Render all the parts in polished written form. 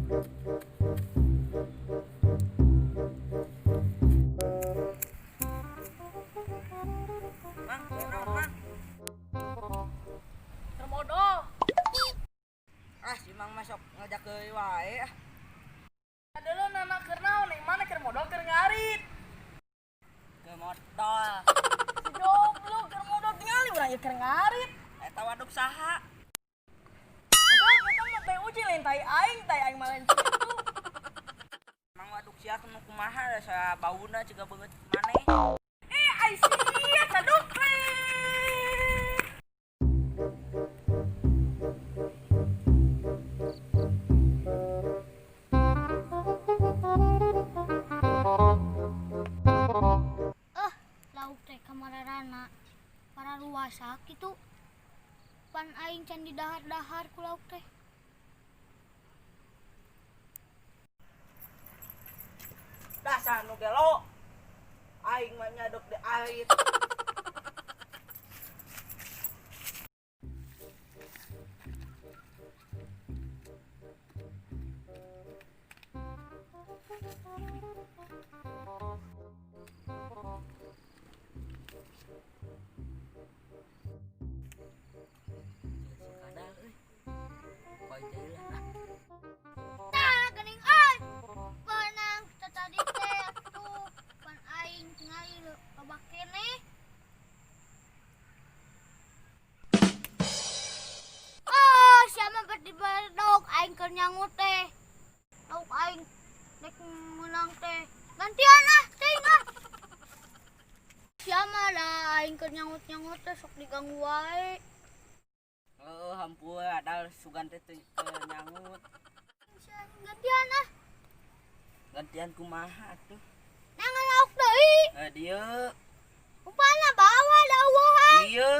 Mang, kenal, Mang. Termodo. Si Mang masuk ngajak ke wae. Dulu nana keur naon nih? Mana keur modal keur ngarit. Ke modal. Si goblok keur modal tingali urang ieu keur ngarit. Eta waduk saha? Udah kita mah teh uji lain tai aing mah lain kitu. Mang waduk sia nu kumaha da sa bauna ciga beungeut maneh. Ai sia caduk we. Lauk teh kamararana para luasa kitu pan aing can di dahar-dahar ku lauk teh. Dasar nu gelo. Aing mah nyaduk di ait. Kadal euy. Poe jeulah lah. Tah geuning euy. Benang tadi teh atuh pan aing tingali loba keneh. Oh, sia mah berdi berdog aing keur nyangut teh. Lauk aing dek menang teh. Gantian ah, teuing ah. Sia mah da aing keur nyangut-nyangut teh sok diganggu wae. Hampura adal sugan teh teu nyangut. Gantian ah. Gantian kumaha atuh? Nangan lauk deui. Dieu. Upana bawa da eueuhan. Ieu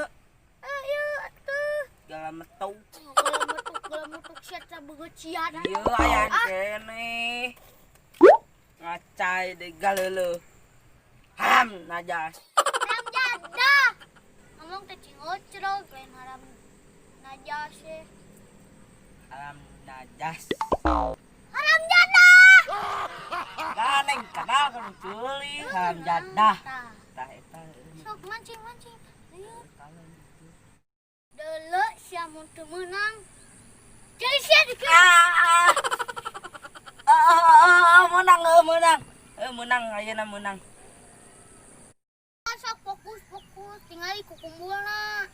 Ieu atuh. gala metu. Gelamutuk sia teh beungeut cia da. Ieu aya keneh. Ngacai de galeuleuk. Haram najas. Haram jadah. Ngomong teh cingocrog lain haram najas eh. Haram najas. Haram jadah. Ganeng kenal kan culi haram jadah. Tah. Tah eta. Sok mancing. Ayo. Deule sia mun teu meunang. Jadi sia dikeun. Menang. Menang ayeuna menang. Sok fokus tingali ku kumpulna.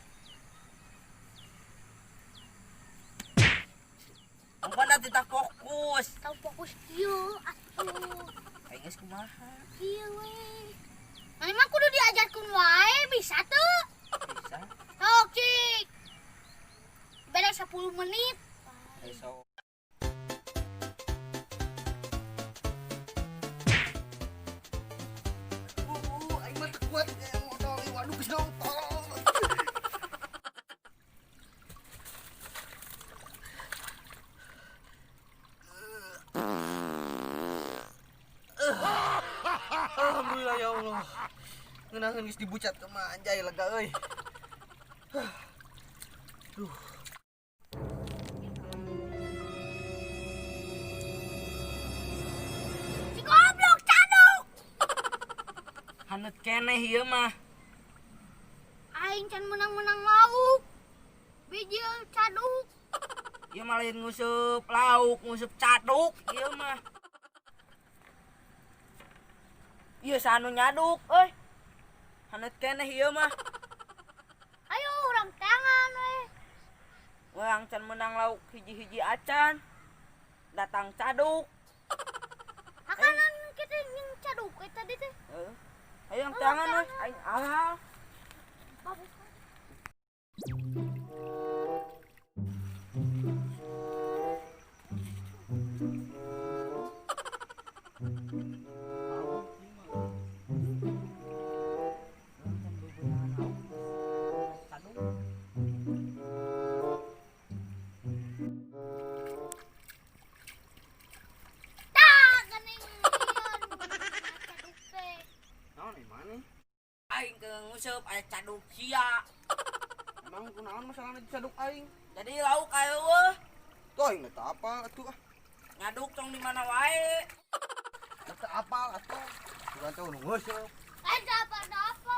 Umpana tita fokus. Tau fokus kieu atuh. Aing geus kumaha? Kieu we. Mane mah kudu diajarkeun wae bisa teu? Bisa. Sok cik. Beres 10 menit. Esok. Aing mah teu kuat modal waduk geus nongtol. Alhamdulillah ya Allah. Ngeunangeun geus dibucat ke manjay lega euy. Si goblok caduk. Haneut keneh ieu mah. Aing can menang-menang lauk. Bijil caduk. Ieu mah lain nguseup lauk, nguseup caduk ieu mah. Ieu sanu nyaduk euy. Haneut keneh ieu mah. Ayo urang tangan we. Urang can menang lauk hiji-hiji acan. Datang caduk. Makanan kita yang caduk we tadi teh. Ayo yang tangan euy. Aing alah. Bagus. Aing ke nguseup aya caduk sia. Emang kunaon masalahna di caduk aing? Jadi lauk aya eueuh. Tuh aing eta apa atuh ah. Ngaduk tong di mana wae. Apa atuh? Bukan tahu nunggu. Aing dapat apa?